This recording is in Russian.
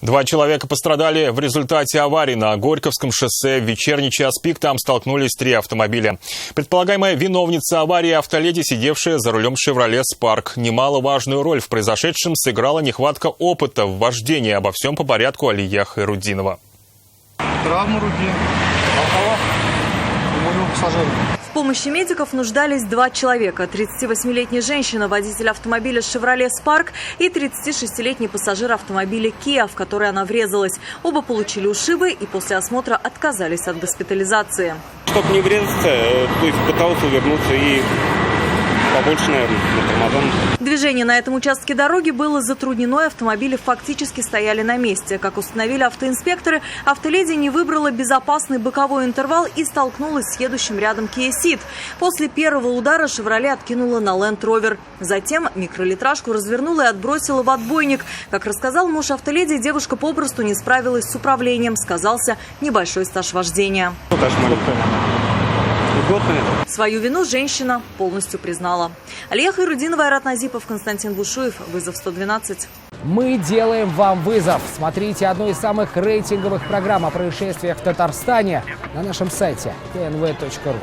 2 человека пострадали в результате аварии на Горьковском шоссе. В вечерний час пик там столкнулись 3 автомобиля. Предполагаемая виновница аварии — автоледи, сидевшая за рулем «Шевроле Спарк». Немаловажную роль в произошедшем сыграла нехватка опыта в вождении. Обо всем по порядку Алия Хайрудинова. Травма руки. У моего пассажира. В помощи медиков нуждались 2 человека. 38-летняя женщина, водитель автомобиля «Шевроле Спарк», и 36-летний пассажир автомобиля «Киа», в который она врезалась. Оба получили ушибы и после осмотра отказались от госпитализации. Чтобы не врезаться, то есть пытался увернуться и побольше, наверное, на тормозам. Движение на этом участке дороги было затруднено, и автомобили фактически стояли на месте. Как установили автоинспекторы, автоледи не выбрала безопасный боковой интервал и столкнулась с едущим рядом Kia Ceed. После первого удара «Шевроле» откинула на Land Rover. Затем микролитражку развернула и отбросила в отбойник. Как рассказал муж автоледи, девушка попросту не справилась с управлением. Сказался небольшой стаж вождения. Свою вину женщина полностью признала. Алия Хайрудинова, Айрат Назипов, Константин Бушуев. Вызов 112. Мы делаем вам вызов. Смотрите одну из самых рейтинговых программ о происшествиях в Татарстане на нашем сайте tnv.ru.